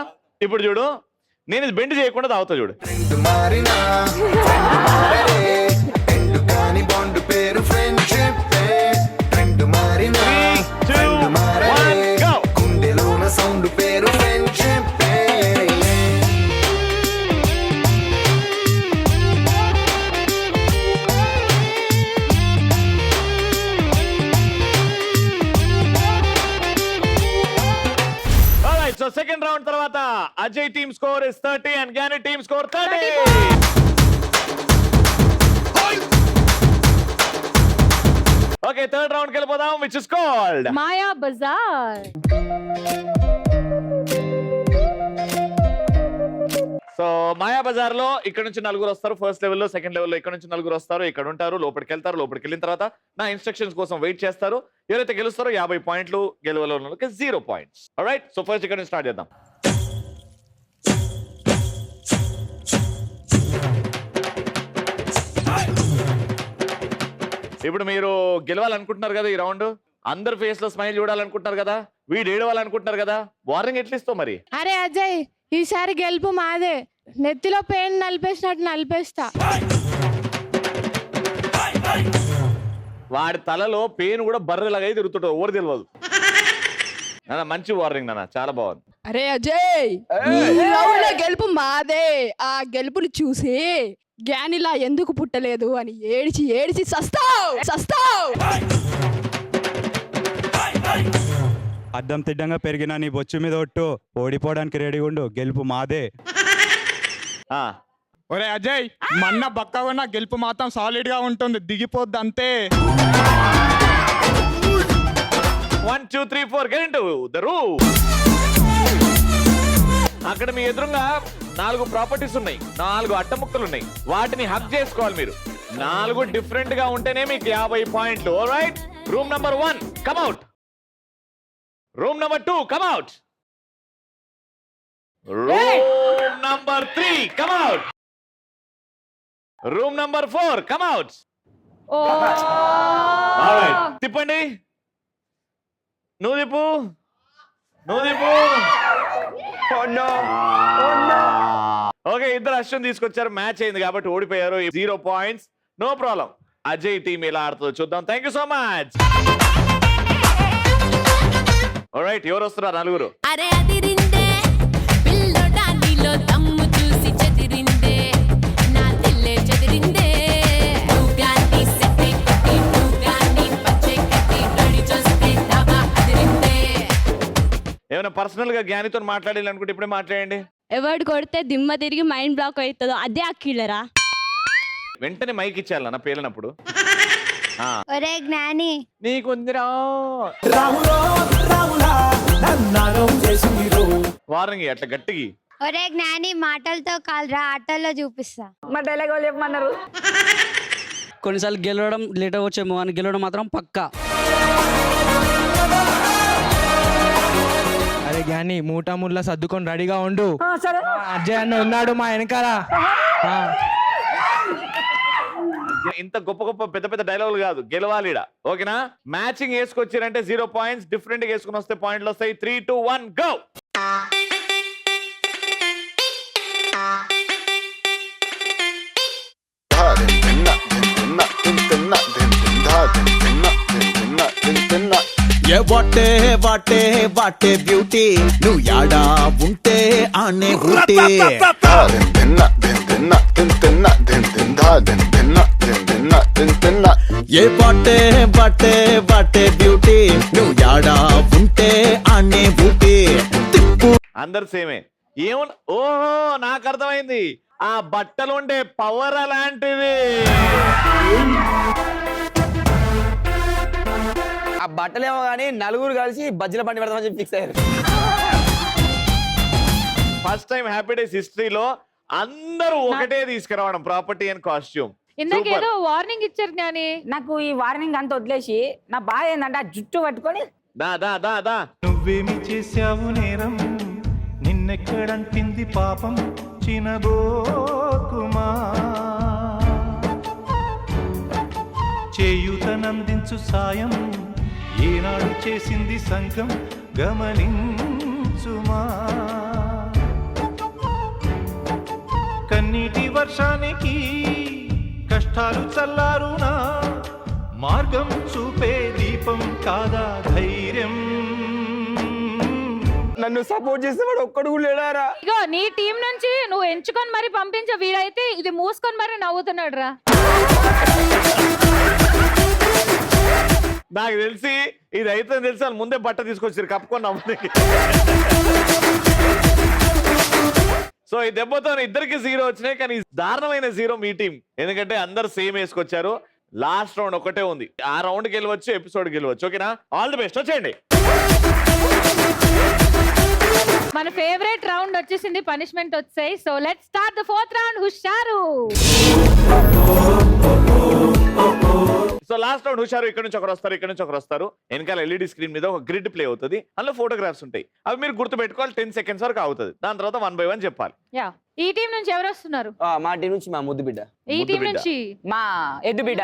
ఇప్పుడు చూడు, నేను ఇది బెండ్ చేయకుండా తాగుతా చూడు. ఫ్రెండ్ మారినా ఫ్రెండ్ మారరే ఎండ్ కాని బాండ్ పేరు ఫ్రెండ్షిప్. ఫ్రెండ్ మారినా 3 2 1 go. గుండెలోన సౌండ్ పేరు ఫ్రెండ్షిప్. సో సెకండ్ రౌండ్ తర్వాత Ajay team score is 30 and Gnani team score 30. Okay, third round కి వెళ్ళిపోదాం, which is called Maya Bazar. So Maya Bazar లో ఇక్కడ నుంచి 4 వస్తారు. ఫస్ట్ లెవెల్ లో, సెకండ్ లెవెల్ లో ఇక్కడ నుంచి 4 వస్తారు. ఇక్కడ ఉంటారు, లోపలికి వెళ్తారు. లోపలికి వెళ్ళిన తర్వాత నా ఇన్స్ట్రక్షన్స్ కోసం వెయిట్ చేస్తారు. ఎవరైతే గెలుస్తారో 50 పాయింట్లు, గెలవలో 0 పాయింట్స్. ఆల్రైట్, సో ఫస్ట్ ఇక్కడ నుంచి స్టార్ట్ చేద్దాం. ఇప్పుడు మీరు గెలవాలనుకుంటున్నారు కదా ఈ రౌండ్, అందరు ఫేస్ లో స్మైల్ చూడాలనుకుంటున్నారు కదా, వీడు ఏడవాలనుకుంటున్నారు కదా, వార్నింగ్ ఎట్లా ఇస్తావు మరి? అరే అజయ్, ఈసారి గెలుపు మాదే. నెత్తిలో పెయిన్ నలిపేసినట్టు నలిపేస్తా. వాడి తలలో పెయిన్ కూడా బర్రెలాగా తిరుగుతుంటావు, ఓడి తెలియదు. నాన్న మంచి వార్నింగ్ నాన్న, చాలా బాగుంది. అరే అజయ్, ఈ రౌండ్ లో గెలుపు మాదే. ఆ గెలుపుని చూసి జ్ఞానిలా ఎందుకు పుట్టలేదు అని ఏడిచి ఏడిచి సస్తావ్. అద్దం తిడ్డంగా పెరిగిన నీ బొచ్చు మీద ఒట్టు, ఓడిపోవడానికి రెడీ ఉండు, గెలుపు మాదే. ఒరే అజయ్, మన్న బక్కగా ఉన్న గెలుపు మాత్రం సాలిడ్ గా ఉంటుంది, దిగిపోద్ది అంతే. 1 2 3 4 get into the room. అక్కడ మీ ఎదురుగా 4 ప్రాపర్టీస్ ఉన్నాయి, 4 అట్టముక్కలు ఉన్నాయి. వాటిని హక్ చేసుకోవాలి మీరు. 4 డిఫరెంట్ గా ఉంటేనే మీకు 50 పాయింట్లు. Alright, room number 1 come out. Room number 2 come out. Room number 3 come out. Room number 4 come out. Alright, తిప్పండి. నువ్వు తిప్పు. ఓకే, ఇద్దరు అశ్వం తీసుకొచ్చారు, మ్యాచ్ అయింది కాబట్టి ఓడిపోయారు. 0 points, no problem. Ajay team ఎలా ఆడుతుందో చూద్దాం. Thank you so much. Alright, ఎవరు వస్తున్నారు? 4. అరే అదిరిందే పిల్లోడా నీలో దమ్ము చూసి చెదిరిందే నా దిల్లే చెదిరిందే నువ్గాని సెట్టే కట్టి నువ్గాని పచ్చే కట్టి రెడీ చేస్తే తవా అదిరిందే. ఏమైనా పర్సనల్ గా జ్ఞానితో మాట్లాడాలి అనుకుంటే ఇప్పుడే మాట్లాడండి. ఎవడు కొడితే దిమ్మ తిరిగి మైండ్ బ్లాక్ అవుతుందో అదే ఆ కిల్లరా. వెంటనే మైక్ ఇచ్చేయాలన్న పేలినప్పుడు. ఒరే జ్ఞాని, నీకుందిరా వార్నింగ్ అట్లా గట్టికి. ఒరే జ్ఞాని, మాటలతో కాదురా ఆటల్లో చూపిస్తా. మరి డైలాగ్ వాళ్ళు చెప్పమన్నారు. కొన్నిసార్లు గెలవడం లేట్ అవ్వచ్చేమో అని, గెలవడం మాత్రం పక్కా. అరే జ్ఞాని, మూటా ముళ్ళ సర్దుకొని రెడీగా ఉండు. సరే, అజయ్ అన్న ఉన్నాడు మా వెనకాల. ఇంత గొప్ప గొప్ప పెద్ద పెద్ద డైలాగులు కాదు, గెలవాలి. ఓకేనా? మ్యాచింగ్ వేసుకొచ్చారంటే 0 పాయింట్స్, డిఫరెంట్ గా వేసుకుని వస్తే పాయింట్లు వస్తాయి. 3 2 1 go. What a what a what a beauty నువ్వు యాడా ఉంటే ఆనే ఊటీ ఏ వాటే వాటే వాటే బ్యూటీ నువ్వు యాడా ఉంటే ఆనే ఊటీ అందరు సేమే ఏమన్నా ఓహో నాకు అర్థమైంది ఆ బట్టలు ఉండే పవర్ అలాంటిది ఆ బట్టలేమో కానీ నలుగురు కలిసి బజ్జీల బండి పెడతామని చెప్పి ఫిక్స్ అయ్యారు. ఫస్ట్ టైం హ్యాపీ డేస్ హిస్టరీలో అందరూ ఒకటే తీసుకురావడం ప్రాపర్టీ అండ్ కాస్ట్యూమ్. ఇందాక ఏదో వార్నింగ్ ఇచ్చారు జ్ఞాని. నాకు ఈ వార్నింగ్ అంతా వదిలేసి నా బాధ ఏంటంటే ఆ జుట్టు పట్టుకొని దా దా దా దా నువ్వేమి చేశావు నేరం నిన్నెక్కడంటింది పాపం చినబోకుమా చేయూతనందించు సాయం ఏనాడు చేసింది సంఘం గమనించుమా కన్నీటి వర్షానికి కష్టాలు చల్లారునా మార్గం చూపే దీపం కాదా ధైర్యం నన్ను సపోర్ట్ చేసేవాడు ఒక్కడు కూడా లేడారా. ఇగో నీ టీం నుంచి నువ్వు ఎంచుకొని మరి పంపించే వీడైతే ఇది మూసుకొని మరి నవ్వుతున్నాడు రా. నాకు తెలిసి ఇది అయితే తెలిసి వాళ్ళు ముందే బట్ట తీసుకొచ్చారు కప్పుకొని నవ్వుతాయి. సో ఈ దెబ్బతో ఇద్దరికి 0 వచ్చినాయి కానీ దారుణమైన 0 మీ టీం ఎందుకంటే అందరు సేమ్ వేసుకొచ్చారు. లాస్ట్ రౌండ్ ఒకటే ఉంది ఆ రౌండ్ గెలవచ్చు ఎపిసోడ్ గెలవచ్చు. ఓకేనా ఆల్ ది బెస్ట్ వచ్చేయండి. మన ఫేవరెట్ రౌండ్ వచ్చేసింది పనిష్మెంట్ వచ్చాయి. So let's start the 4th round. హుషారు. సో లాస్ట్ రౌండ్ హుషారు ఇక్కడ నుంచి ఒకరు వస్తారు ఇక్కడ నుంచి ఒకరు వస్తారు. వెనకాల LED స్క్రీన్ మీద ఒక గ్రిడ్ ప్లే అవుతుంది అందులో ఫోటోగ్రాఫ్స్ ఉంటాయి అవి మీరు గుర్తు పెట్టుకోవాలి. 10 seconds వరకు అవుతుంది దాని తర్వాత 1 by 1 చెప్పాలి. యా ఈ టీం నుంచి ఎవరు వస్తున్నారు? మా టీం నుంచి మా ముద్దు బిడ్డ. ఈ టీం నుంచి మా ఎద్దు బిడ్డ.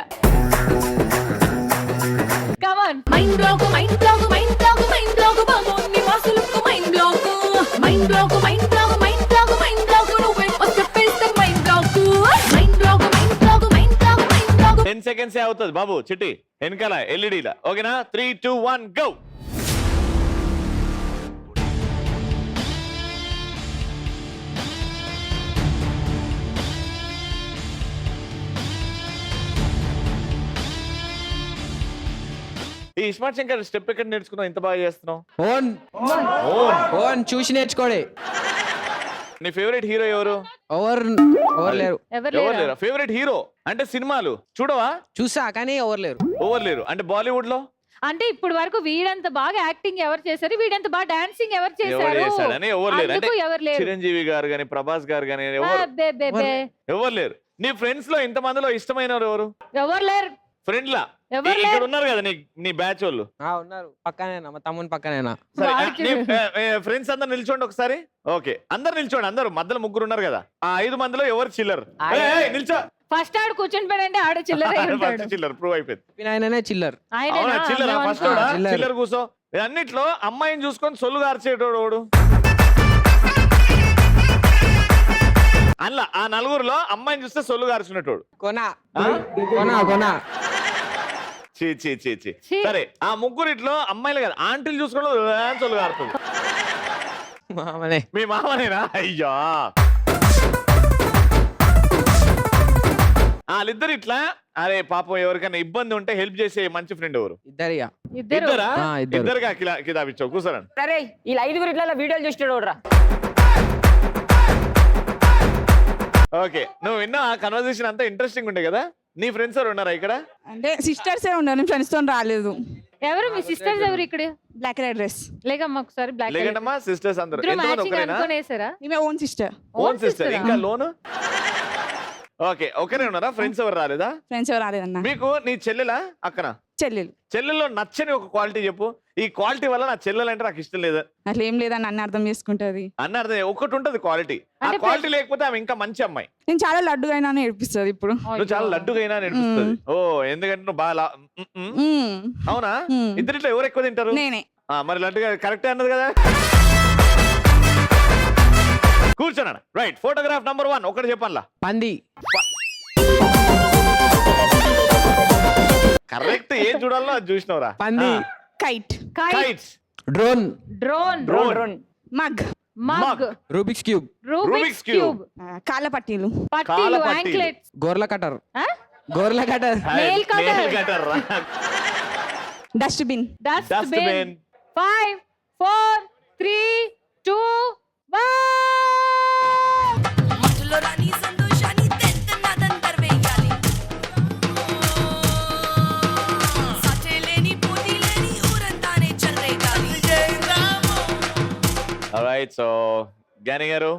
Come on. Mind block mind block mind block mind block బాగుంది మాసులకు mind block mind block mind block mind block mind block నువ్వే చెప్పేస్తే mind block mind block mind block mind block mind block 10 seconds అవుతుంది బాబు చిట్టి వెనకాల LED లా. ఓకేనా 3 2 1 go. ఈ iSmart Shankar step ఎక్కడ నేర్చుకున్నావు ఇంత బాగా చేస్తున్నావు? ఓన్ ఓన్ ఓన్ చూసి నేర్చుకోడే. నీ ఫేవరెట్ హీరో ఎవరు? ఎవరు లేరు. ఎవరు ఎవరు లేరా? లేరా? ఫేవరెట్ హీరో అంటే సినిమాలు చూడవా? చూసా కానీ ఎవరు లేరు. ఎవరు లేరు అంటే బాలీవుడ్ లో అంటే ఇప్పుడు వరకు వీడంత బాగా యాక్టింగ్ ఎవరు చేశారు, వీడంత బాగా డాన్సింగ్ ఎవరు ఎవరు చేశారు? చేశాడని ఎవరు లేరు. అంటే అందుకు ఎవరు లేరు. చిరంజీవి గారు గాని ప్రభాస్ గారు గాని ఎవరు అబ్బే, బే, బే. ఎవరు లేరు. నీ ఫ్రెండ్స్ లో ఇంత మందిలో ఇష్టమైన ఎవరు? ఎవరు లేరు. ఫ్రెండ్ లా ఎవరు ఇక్కడ లేరు. ఉన్నారు కదా నీ బ్యాచ్ వాళ్ళు. ఉన్నారు పక్కనేనా మా తమ్ముని పక్కనేనా. ఫ్రెండ్స్ అందరు నిల్చోండి ఒకసారి. ఓకే అందరు నిల్చోండి అందరు మధ్యలో ముగ్గురు ఉన్నారు కదా ఆ 5 మందిలో ఎవరు చిల్లర్? నిల్చో. ఫస్ట్ ఆడు కూర్చొని పోయాడంటే ఆడ చిల్లర చిల్లర్ ప్రూవ్ అయిపోయింది. ఆయననే చిల్లర్. అవునా చిల్లర్ ఫస్ట్ చిల్లర్. చిల్లర్ కూర్చో. అన్నిట్లో అమ్మాయిని చూసుకొని సొల్లు గార్చేటోడు ఓడు. అలా ఆ నలుగురులో అమ్మాయిని చూస్తే సొల్లు గార్చినట్టు కొనా కొనా కొనా. చీ చీ చీ చీ. సరే ఆ ముగ్గురిట్లో అమ్మాయిలు కదా ఆంటీలు చూసుకోవడం సొల్లు గారుతుంది. మామనే. మీ మామనేనా? అయ్యా వాళ్ళిద్దరు ఇట్లా అరే పాపం ఎవరికైనా ఇబ్బంది ఉంటే హెల్ప్ చేసే మంచి ఫ్రెండ్ ఎవరు? ఇద్దరిగా. ఇద్దరా? ఇద్దరు. ఇద్దరుగా కితాబిచ్చావు కూర్చోరండి. సరే ఈ 5 ఇట్లా వీడియోలు చూస్తాడు రా. ఓకే నువ్వు విన్నా కన్వర్సేషన్ అంతా ఇంట్రెస్టింగ్ ఉండే కదా. నీ ఫ్రెండ్స్ ఎవరు ఉన్నారా ఇక్కడ? అంటే సిస్టర్సే ఉన్నారు, ఫ్రెండ్స్ తో రాలేదు. ఎవరు మీ సిస్టర్స్ ఎవరు ఇక్కడ? Black colour dress. లేకమ్మా ఒకసారి బ్లాక్ లేకంటమ్మా సిస్టర్స్ అందరూ ఇద్దరు ఎంతమంది మ్యాచింగ్ ఒకరేనా? అనుకునేసారా? ఈమె ఓన్ సిస్టర్. ఓన్ సిస్టర్ ఇంకా లోను. ఓకే ఒకరే ఉన్నారా? ఫ్రెండ్స్ ఎవరు రాలేదా? ఫ్రెండ్స్ ఎవరు రాలేదన్న. మీకు నీ చెల్లెలా అక్కన? చెల్లెలు. చెల్లెల్లో నచ్చని ఒక క్వాలిటీ చెప్పు. ఈ క్వాలిటీ వల్ల నా చెల్లెలంటే నాకు ఇష్టం లేదా? అట్లా ఏం లేదని అన్న అర్థం చేసుకుంటది. అన్న అర్థం ఒకటి ఉంటది క్వాలిటీ. ఆ క్వాలిటీ లేకపోతే ఆమె ఇంకా మంచి అమ్మాయి. నేను చాలా లడ్డుగా అయినా నేర్పిస్తుంది ఇప్పుడు. నువ్వు చాలా లడ్డుగా అయినా నేర్పిస్తుంది. ఓ ఎందుకంటే నువ్వు బాగా అవునా? ఇద్దరిట్లో ఎవరు ఎక్కువ తింటారు? నేనే. మరి లడ్డుగా కరెక్టే అన్నది కదా. కూర్చోనా రైట్. ఫోటోగ్రాఫ్ నంబర్ 1 ఒకటి చెప్పాలా? పంది. కరెక్ట్ ఏం చూడాలో అది చూసినవరా? పంది. Kite. Kites, drone, drone, drone, mug, mug, Rubik's cube, Rubik's cube, కాళ్ళ పట్టీలు, పట్టీలు, పట్టీలు. యాంక్లెట్స్, గోర్ల కటర్, గోర్ల cutter, Nail cutter. Cutter, dustbin, dustbin. 5 4 3 2 1. Alright so Gnani గారు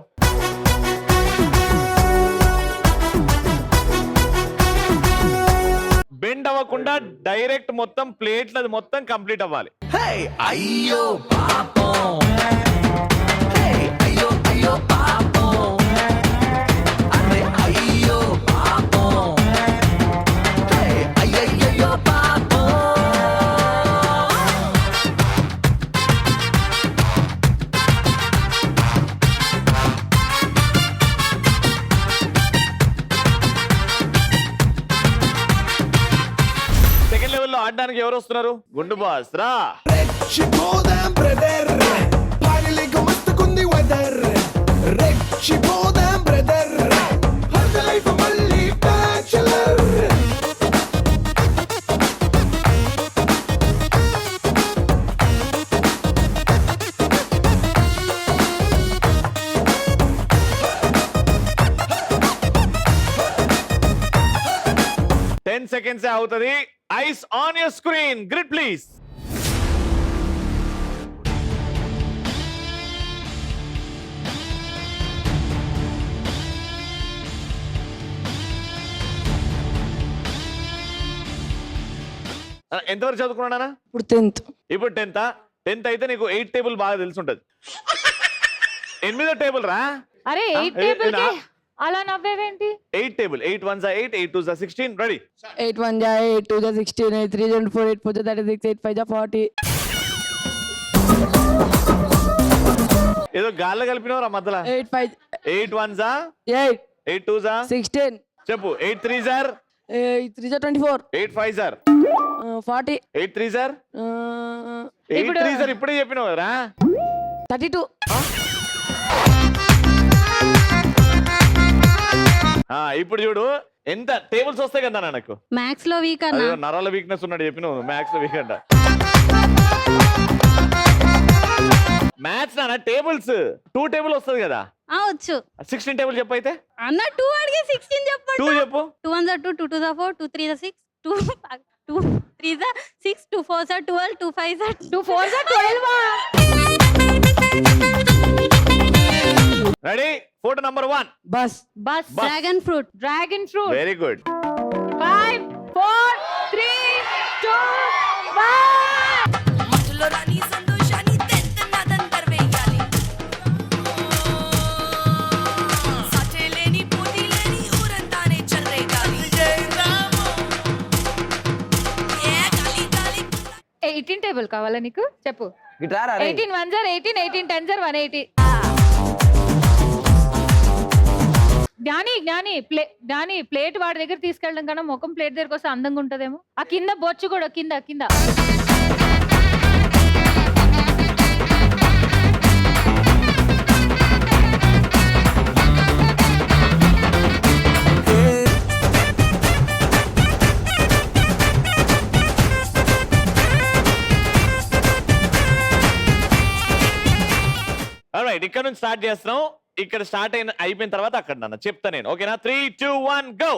బెండ్ అవ్వకుండా డైరెక్ట్ మొత్తం ప్లేట్లు అది మొత్తం కంప్లీట్ అవ్వాలి. అయ్యో పాపం, అయ్యో అయ్యో పాపం, అరే అయ్యో పాపం, అయ్యయ్యో పాపం. సెకండ్ లెవెల్లో ఆడడానికి ఎవరు వస్తున్నారు? గుండు బాస్ రా. రెచ్చిపోదాం బ్రదర్, పార్టీలకు మస్తుకుంది వెదర్. రెచ్చిపోదాం బ్రదర్, హర్ లైఫ్ మళ్ళీ బ్యాచులర్. టెన్ సెకండ్స్ అవుతుంది. Eyes on your screen, grid please. ఎంతవరకు చదువుకున్నానా? ఇప్పుడు 10th. ఇప్పుడు 10th అయితే నీకు 8 టేబుల్ బాగా తెలిసి ఉంటది. 8వ టేబుల్ రా. అరే 8 టేబుల్ కి అలా నవ్వేవేంటి? 8 టేబుల్, 8 1s 8, 8 2s 16. రెడీ? 8 1 8 2 16 8 3 4 8 4 36 8 5 40. ఏదో గాల్లో కలిపినవరా మధ్యలో. 8 5 8 1s 8 8 2s 16. చెప్పు. 8 3s 8 3 24. 8 5s 40. 8 3s 8 ఇప్పుడు- 3s ఇప్పుడే చెప్పినావు కదరా. 32. ఇప్పుడు చూడు ఎంత టేబుల్స్ వస్తాయి కదా నాకు. మ్యాథ్స్ లో వీక్ అన్న. అయ్యో, నరాల వీక్నెస్ ఉన్నాడు చెప్పినావు. మ్యాథ్స్ వీక్ అంట. మ్యాథ్స్ నాన్న టేబుల్స్ 2 టేబుల్ వస్తుంది కదా. వచ్చు. 16 టేబుల్ చెప్పు అయితే. అన్న 2 అడిగే 16 చెప్పండి. 2 చెప్పు. 2 1 2 2 2 4 2 3 6 2 2 3 6 2 4 12 2 5 2 4 12. Ready? Photo number 1. Bus. Bus. Dragon fruit. Dragon fruit. Very good. 5 4 3 2 1. Eighteen table కావాలా నీకు? చెప్పు. Guitar 18 1s 18 18 10s 180. జ్ఞాని ప్లేట్ వాడి దగ్గర తీసుకెళ్ళడం కన్నా ముఖం ప్లేట్ దగ్గరకు వస్తే అందంగా ఉంటదేమో. ఆ కింద బొచ్చు కూడా కింద. ఆల్రైట్, ఇక్కడ నుంచి స్టార్ట్ చేస్తున్నాం. ఇక్కడ స్టార్ట్ అయిపోయిన తర్వాత అక్కడ నాన్న చెప్తా నేను. ఓకేనా? 3 2 1 గో.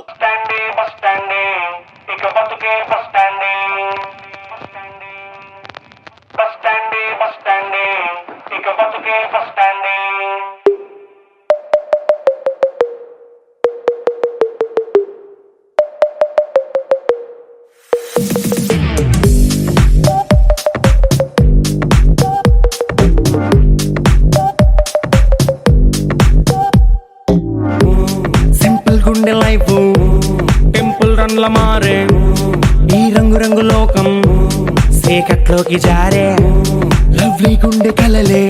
సింపుల్ గుండె లైఫ్ టెంపుల్ రన్ల మారే, ఈ రంగు రంగు లోకం సేకట్లోకి జారే, లవ్లీ గుండె కలలే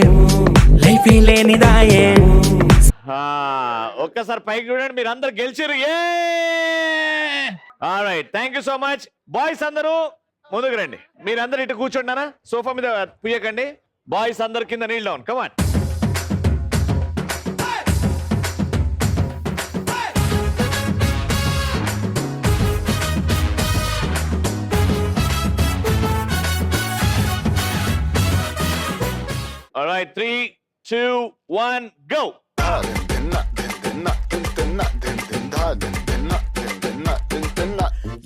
లైఫ్ లేనిదాయే. ఒక్కసారి పైకి చూడండి, మీరు అందరు గెలిచిరు. Alright, thank you so much. Boys అందరూ ముందుకు రండి. మీరందరూ ఇటు కూర్చోండి. సోఫా మీద పుయ్యకండి. బాయ్స్ అందరు కింద నీల్ డౌన్. కమాన్. Alright, 3, 2, 1, go.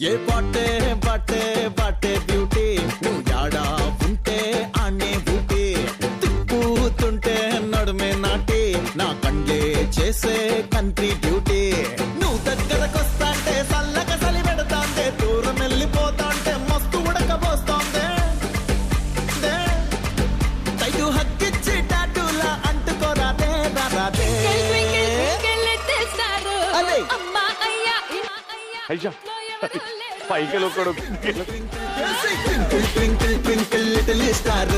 ఏ బాటే బాటే బాటే బ్యూటీ నువ్వు యాడా ఉంటే ఆనే బూటీ తిప్పుతుంటే నడుమే నాటి నా కండే చేసే కంట్రీ డ్యూటీ నువ్వు దగ్గరకొస్తాంటే చల్లగా చలి పెడతాంటే దూరం వెళ్ళిపోతాంటే మస్తు ఉడకబోస్తాందే తయ్యు హక్కిచ్చి టాటూలా అంటుకోరాదే రాదే అయ్యా పైకి ఒకడు ట్వింకిల్ ట్వింకిల్ లిటిల్ స్టార్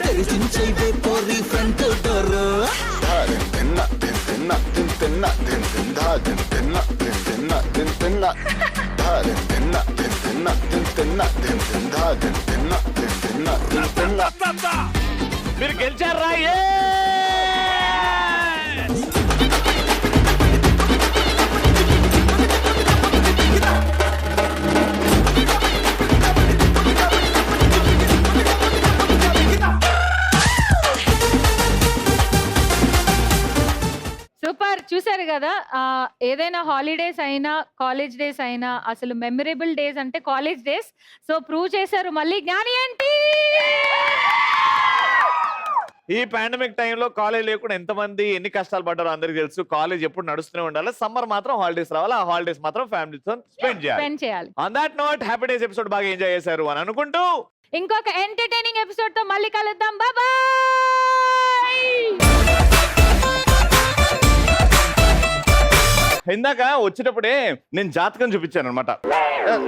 తెరిచించే పోరి ఫ్రంట్ డోర్ మీరు గెలిచారా? సూపర్. చూసారు కదా, ఏదైనా హాలిడేస్ అయినా కాలేజ్ డేస్ అయినా అసలు మెమరబుల్ డేస్ అంటే కాలేజ్ డేస్. సో ప్రూవ్ చేశారు మళ్ళీ జ్ఞాని ఏంటి. ఈ పాండమిక్ టైంలో కాలేజ్ లేకుండా ఎంతమంది ఎన్ని కష్టాలు పడ్డారో అందరికి తెలుసు. కాలేజ్ ఎప్పుడు నడుస్తూనే ఉండాలి. సమ్మర్ మాత్రం హాలిడేస్ రావాలి. ఆ హాలిడేస్ మాత్రం ఫ్యామిలీతో స్పెండ్ చేయాలి. On that note happy days episode బాగా ఎంజాయ్ చేశారు అని అనుకుంటూ ఇంకొక ఎంటర్టైనింగ్ ఎపిసోడ్ తో మళ్ళీ కలుద్దాం. బాయ్. ఇందాక వచ్చేటప్పుడే నేను జాతకం చూపించాను అనమాట.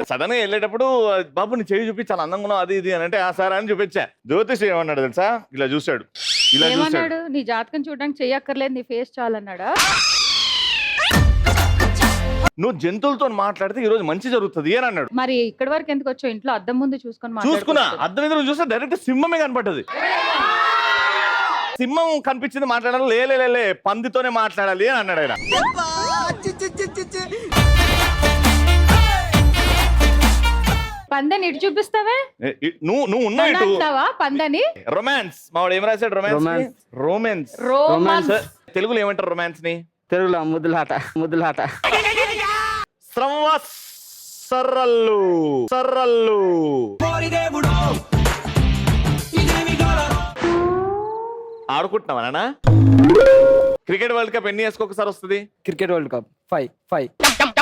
సడన్ గా వెళ్ళేటప్పుడు బాబు నీ చేయి చూపించాలి అందంగా ఉన్నావు అది ఇది అని అంటే ఆ సార్ అని చూపించా. జ్యోతిష్ ఏమన్నాడు తెలుసా? ఇలా చూశాడు. ఏమన్నాడు? నీ జాతకం చూడడానికి చెయ్యక్కర్లేదు, నీ ఫేస్ చాలన్నాడా? నువ్వు జంతువులతో మాట్లాడితే ఈ రోజు మంచి జరుగుతుంది అని అన్నాడు. మరి ఇక్కడి వరకు ఎందుకు వచ్చావు? ఇంట్లో అద్దం ముందు చూసుకున్నా. అద్దం మీద చూస్తే డైరెక్ట్ సింహమే కనపడ్డది. సింహం కనిపించింది మాట్లాడాలి. లే పందితోనే మాట్లాడాలి అని అన్నాడు ఆయన. పందని ఇటు చూపిస్తావే? నువ్వు ఉన్నావా పందని? రొమాన్స్. మావాడు ఏం రాశాడు? రొమాన్స్. తెలుగులో ఏమంటారు రొమాన్స్ ని? తెలుగులో ముద్దులాట. సర్రల్లు. ఆడుకుంటున్నావా నాన్న? క్రికెట్ వరల్డ్ కప్ ఎన్ని ఇయర్స్ ఒకసారి వస్తుంది? Cricket world cup 5